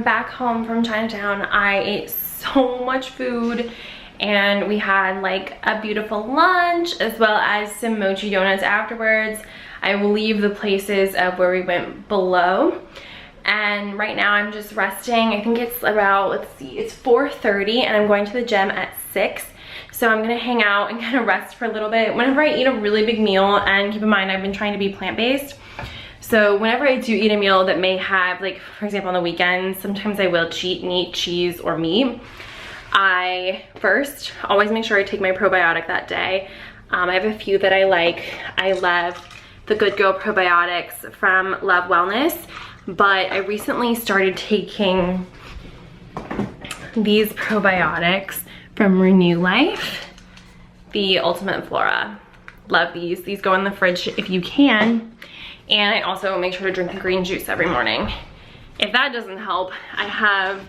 Back home from Chinatown, I ate so much food and we had like a beautiful lunch as well as some mochi donuts afterwards. I will leave the places of where we went below. And right now I'm just resting. I think it's about, let's see, it's 4:30 and I'm going to the gym at 6. So I'm gonna hang out and kind of rest for a little bit. Whenever I eat a really big meal, and keep in mind I've been trying to be plant-based, so whenever I do eat a meal that may have, like for example on the weekends, sometimes I will cheat and eat cheese or meat. I first always make sure I take my probiotic that day. I have a few that I like. I love the Good Girl probiotics from Love Wellness, but I recently started taking these probiotics from Violife, the Ultimate Flora. Love these. These go in the fridge if you can. And I also make sure to drink the green juice every morning. If that doesn't help, I have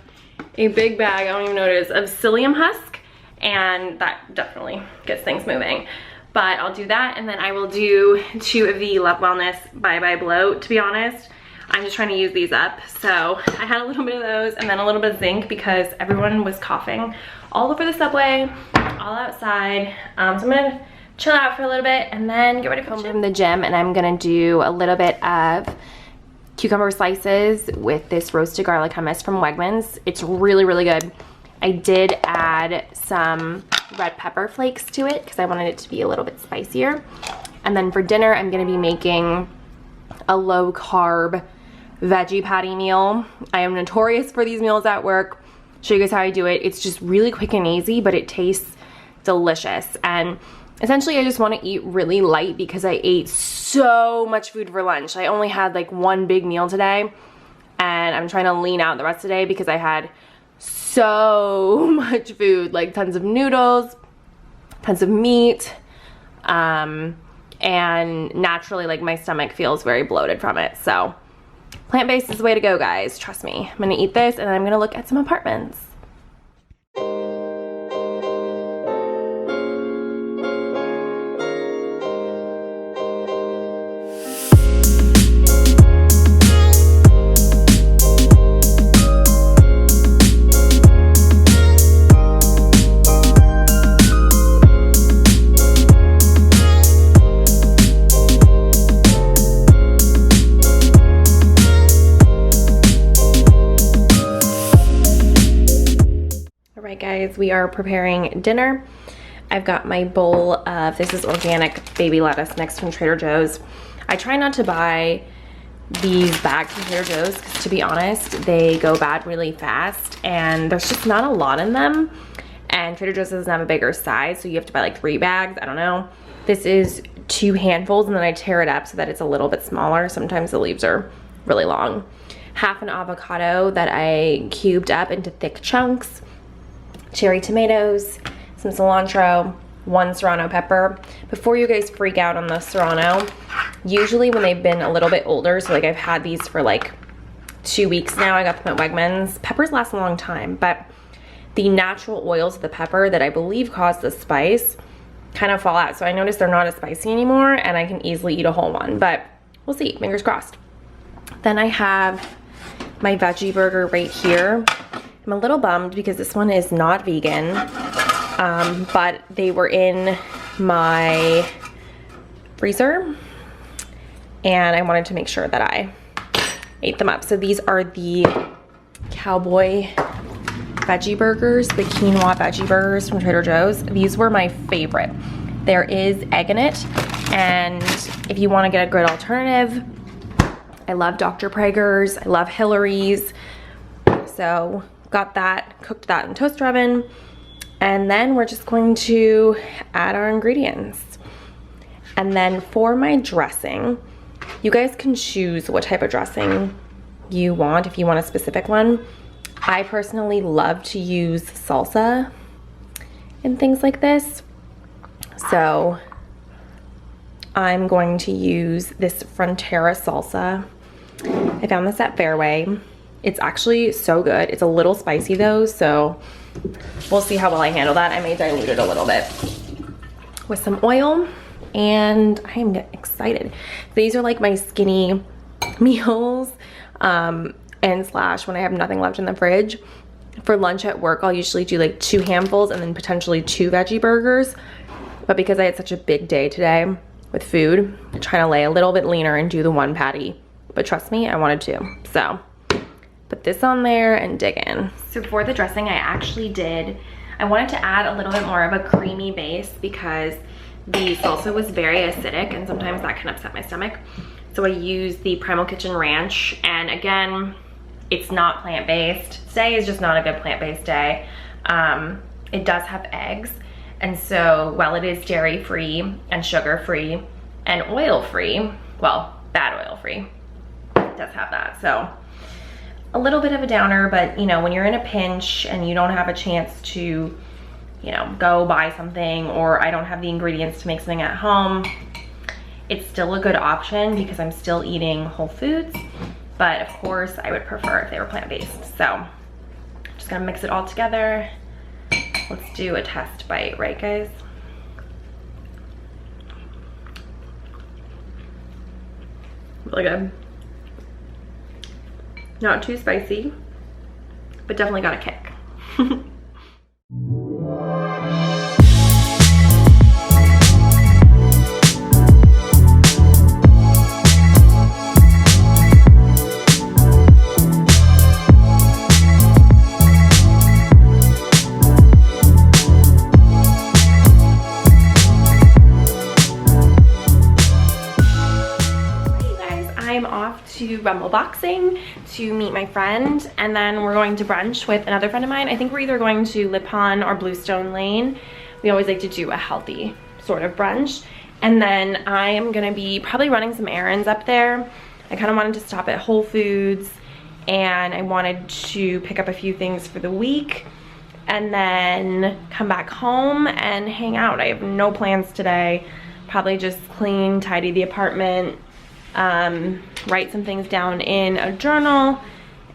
a big bag, I don't even know what it is, of psyllium husk, and that definitely gets things moving. But I'll do that, and then I will do 2 of the Love Wellness Bye Bye Bloat. To be honest, I'm just trying to use these up. So I had a little bit of those and then a little bit of zinc because everyone was coughing all over the subway, all outside. So I'm gonna chill out for a little bit and then get ready for from the gym, and I'm gonna do a little bit of cucumber slices with this roasted garlic hummus from Wegmans. It's really, really good. I did add some red pepper flakes to it because I wanted it to be a little bit spicier. And then for dinner, I'm gonna be making a low carb veggie patty meal. I am notorious for these meals at work. Show you guys how I do it. It's just really quick and easy, but it tastes delicious. And essentially I just want to eat really light because I ate so much food for lunch. I only had like 1 big meal today, and I'm trying to lean out the rest of the day because I had so much food, like tons of noodles, tons of meat, and naturally like my stomach feels very bloated from it. So plant-based is the way to go, guys. Trust me. I'm gonna eat this and then I'm gonna look at some apartments. Guys, we are preparing dinner. I've got my bowl of, this is organic baby lettuce next from Trader Joe's. I try not to buy these bags from Trader Joe's because, to be honest, they go bad really fast and there's just not a lot in them, and Trader Joe's doesn't have a bigger size, so you have to buy like 3 bags. I don't know. This is 2 handfuls and then I tear it up so that it's a little bit smaller. Sometimes the leaves are really long. Half an avocado that I cubed up into thick chunks, cherry tomatoes, some cilantro, 1 serrano pepper. Before you guys freak out on the serrano, usually when they've been a little bit older, so like I've had these for like 2 weeks now, I got them at Wegmans. Peppers last a long time, but the natural oils of the pepper that I believe cause the spice kind of fall out. So I noticed they're not as spicy anymore and I can easily eat a whole one, but we'll see, fingers crossed. Then I have my veggie burger right here. I'm a little bummed because this one is not vegan, but they were in my freezer and I wanted to make sure that I ate them up. So these are the cowboy veggie burgers, the quinoa veggie burgers from Trader Joe's. These were my favorite. There is egg in it, and if you want to get a good alternative, I love Dr. Prager's, I love Hillary's. So got that, cooked that in toaster oven, and then we're just going to add our ingredients. And then for my dressing, you guys can choose what type of dressing you want if you want a specific one. I personally love to use salsa and things like this, so I'm going to use this frontera salsa. I found this at Fairway. It's actually so good. It's a little spicy though, so we'll see how well I handle that. I may dilute it a little bit with some oil, and I am excited. These are like my skinny meals. and slash when I have nothing left in the fridge. For lunch at work, I'll usually do like 2 handfuls and then potentially 2 veggie burgers. But because I had such a big day today with food, I'm trying to lay a little bit leaner and do the 1 patty. But trust me, I wanted to. So put this on there and dig in. So for the dressing, I wanted to add a little bit more of a creamy base because the salsa was very acidic and sometimes that can upset my stomach. So I used the Primal Kitchen Ranch, and again, it's not plant-based. Today is just not a good plant-based day. It does have eggs, and so while it is dairy-free and sugar-free and oil-free, well, bad oil-free, it does have that. So a little bit of a downer, but you know, when you're in a pinch and you don't have a chance to, you know, go buy something, or I don't have the ingredients to make something at home, it's still a good option because I'm still eating whole foods. But of course, I would prefer if they were plant-based. So I'm just gonna mix it all together. Let's do a test bite, right guys? Really good. Not too spicy, but definitely got a kick. To Rumble Boxing to meet my friend, and then we're going to brunch with another friend of mine. I think we're either going to Lippon or Bluestone Lane. We always like to do a healthy sort of brunch. And then I am gonna be probably running some errands up there. I kind of wanted to stop at Whole Foods, and I wanted to pick up a few things for the week and then come back home and hang out. I have no plans today. Probably just clean, tidy the apartment, write some things down in a journal,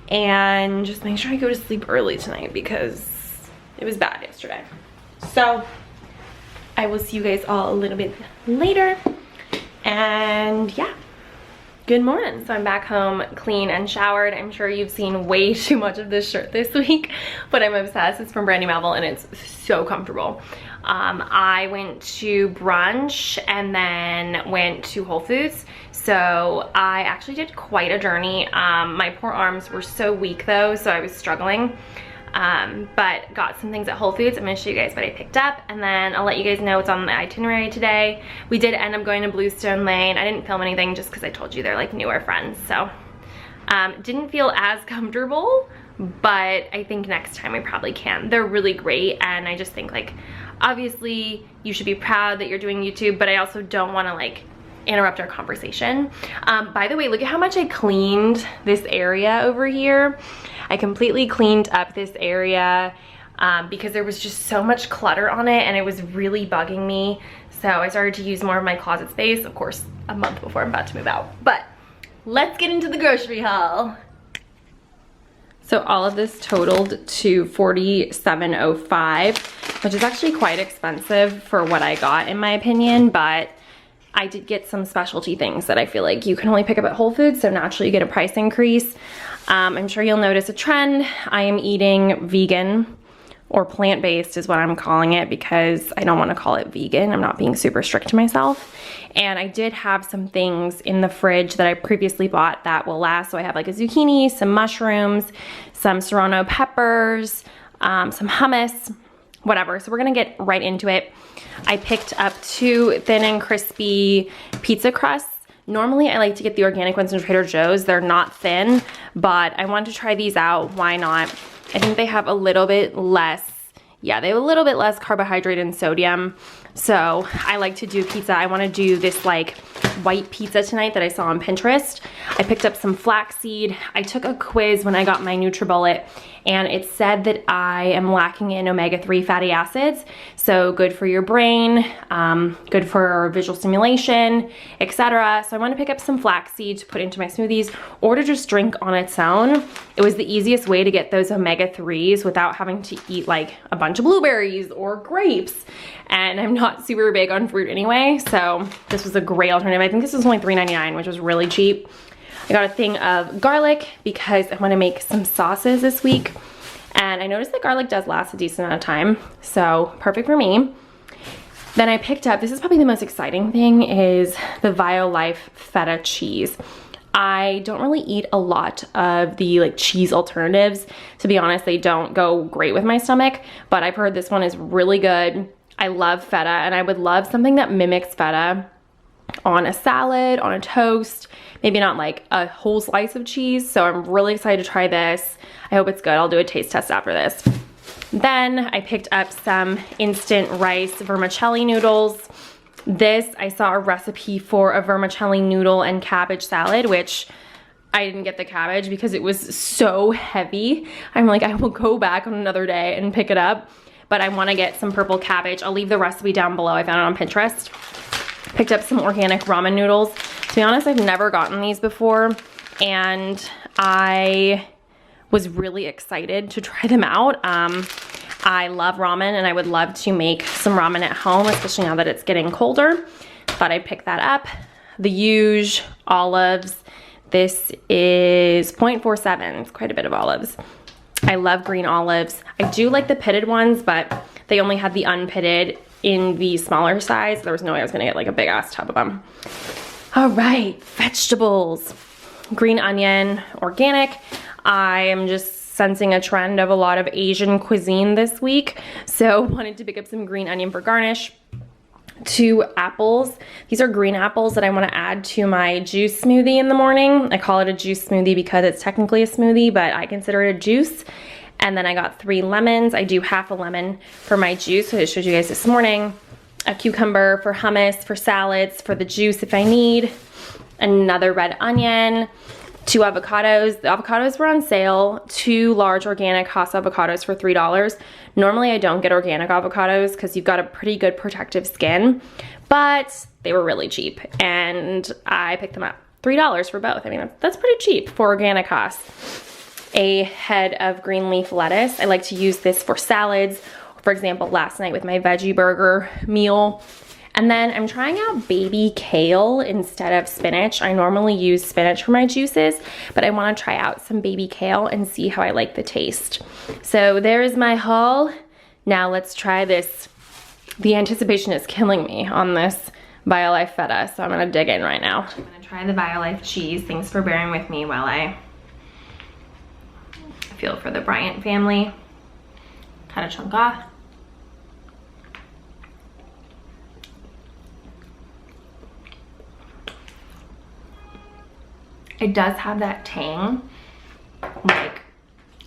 and just make sure I go to sleep early tonight because it was bad yesterday. So I will see you guys all a little bit later, and yeah, good morning. So I'm back home clean and showered. I'm sure you've seen way too much of this shirt this week, but I'm obsessed. It's from Brandy Melville and it's so comfortable. I went to brunch and then went to Whole Foods. So I actually did quite a journey. My poor arms were so weak though, so I was struggling. But got some things at Whole Foods. I'm gonna show you guys what I picked up, and then I'll let you guys know what's on the itinerary today. We did end up going to Bluestone Lane. I didn't film anything just because I told you they're like newer friends. So didn't feel as comfortable, but I think next time we probably can. They're really great, and I just think like, obviously you should be proud that you're doing YouTube, but I also don't want to like interrupt our conversation. By the way, look at how much I cleaned this area over here. I completely cleaned up this area because there was just so much clutter on it and it was really bugging me. So I started to use more of my closet space, of course, a month before I'm about to move out. But let's get into the grocery haul. So all of this totaled to $47.05, which is actually quite expensive for what I got in my opinion, but I did get some specialty things that I feel like you can only pick up at Whole Foods, so naturally you get a price increase. I'm sure you'll notice a trend. I am eating vegan, or plant-based is what I'm calling it because I don't want to call it vegan. I'm not being super strict to myself. And I did have some things in the fridge that I previously bought that will last. So I have like a zucchini, some mushrooms, some serrano peppers, some hummus, whatever. So we're gonna get right into it. I picked up 2 thin and crispy pizza crusts. Normally I like to get the organic ones from Trader Joe's. They're not thin, but I wanted to try these out. Why not? I think they have a little bit less, yeah, they have a little bit less carbohydrate and sodium. So I like to do pizza. I want to do this like white pizza tonight that I saw on Pinterest. I picked up some flaxseed. I took a quiz when I got my NutriBullet, and it said that I am lacking in omega-3 fatty acids. So good for your brain, good for visual stimulation, etc. So I want to pick up some flaxseed to put into my smoothies or to just drink on its own. It was the easiest way to get those omega-3s without having to eat like a bunch of blueberries or grapes. And I'm not super big on fruit anyway, so this was a great alternative. I think this was only $3.99, which was really cheap. I got a thing of garlic because I want to make some sauces this week. And I noticed that garlic does last a decent amount of time, so perfect for me. Then I picked up, this is probably the most exciting thing, is the Violife Feta cheese. I don't really eat a lot of the like cheese alternatives. To be honest, they don't go great with my stomach, but I've heard this one is really good. I love feta, and I would love something that mimics feta on a salad, on a toast, maybe not like a whole slice of cheese. So I'm really excited to try this. I hope it's good. I'll do a taste test after this. Then I picked up some instant rice vermicelli noodles. This, I saw a recipe for a vermicelli noodle and cabbage salad, which I didn't get the cabbage because it was so heavy. I'm like, I will go back on another day and pick it up, but I want to get some purple cabbage. I'll leave the recipe down below. I found it on Pinterest. Picked up some organic ramen noodles. To be honest, I've never gotten these before, and I was really excited to try them out. I love ramen, and I would love to make some ramen at home, especially now that it's getting colder. Thought I'd pick that up. The Huge olives. This is 0.47. It's quite a bit of olives. I love green olives. I do like the pitted ones, but they only had the unpitted in the smaller size. There was no way I was gonna get like a big ass tub of them. All right, vegetables. Green onion, organic. I am just sensing a trend of a lot of Asian cuisine this week, so wanted to pick up some green onion for garnish. 2 apples. These are green apples that I want to add to my juice smoothie in the morning. I call it a juice smoothie because it's technically a smoothie, but I consider it a juice. And then I got 3 lemons. I do half a lemon for my juice, so I showed you guys this morning. A cucumber for hummus, for salads, for the juice if I need. Another red onion. 2 avocados. The avocados were on sale. 2 large organic Hass avocados for $3. Normally I don't get organic avocados because you've got a pretty good protective skin, but they were really cheap and I picked them up. $3 for both. I mean, that's pretty cheap for organic Hass. A head of green leaf lettuce. I like to use this for salads. For example, last night with my veggie burger meal. And then I'm trying out baby kale instead of spinach. I normally use spinach for my juices, but I want to try out some baby kale and see how I like the taste. So there is my haul. Now let's try this. The anticipation is killing me on this Violife Feta, so I'm gonna dig in right now. I'm gonna try the Violife cheese. Thanks for bearing with me while I feel for the Bryant family. Cut a chunk off. It does have that tang, like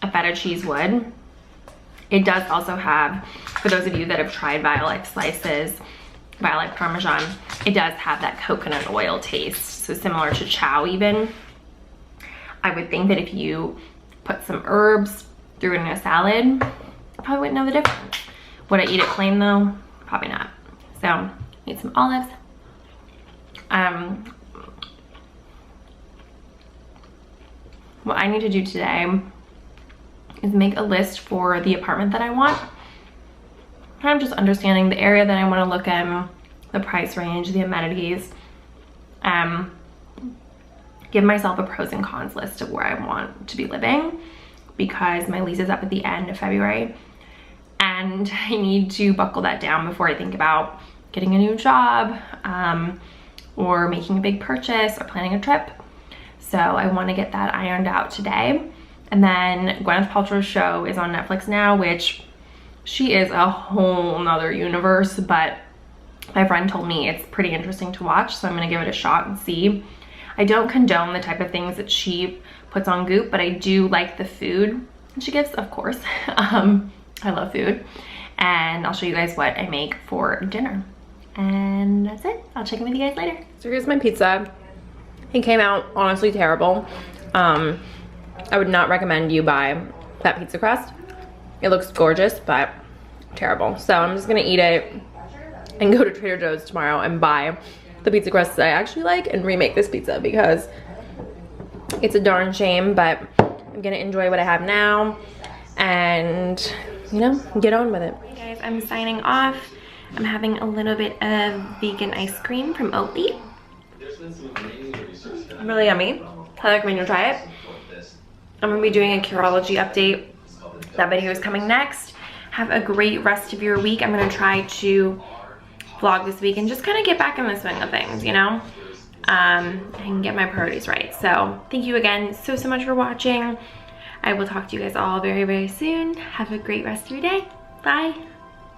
a feta cheese would. It does also have, for those of you that have tried Violife slices, Violife Parmesan, it does have that coconut oil taste. So similar to chow even. I would think that if you put some herbs through in a salad, I probably wouldn't know the difference. Would I eat it plain though? Probably not. So, need some olives. What I need to do today is make a list for the apartment that I want. Kind of just understanding the area that I want to look in, the price range, the amenities. Give myself a pros and cons list of where I want to be living because my lease is up at the end of February and I need to buckle that down before I think about getting a new job or making a big purchase or planning a trip. So I want to get that ironed out today. And then Gwyneth Paltrow's show is on Netflix now, which she is a whole nother universe, but my friend told me it's pretty interesting to watch, so I'm gonna give it a shot and see. I don't condone the type of things that she puts on Goop, but I do like the food she gives, of course. I love food. And I'll show you guys what I make for dinner. And that's it. I'll check in with you guys later. So here's my pizza. It came out honestly terrible. I would not recommend you buy that pizza crust. It looks gorgeous, but terrible. So I'm just gonna eat it and go to Trader Joe's tomorrow and buy the pizza crust that I actually like and remake this pizza because it's a darn shame, but I'm gonna enjoy what I have now and, you know, get on with it. Hey guys, I'm signing off. I'm having a little bit of vegan ice cream from Oatly. Really yummy. I recommend you try it. I'm gonna be doing a Curology update. That video is coming next. Have a great rest of your week. I'm gonna try to vlog this week and just kind of get back in the swing of things, you know? And get my priorities right. So thank you again so much for watching. I will talk to you guys all very, very soon. Have a great rest of your day. Bye.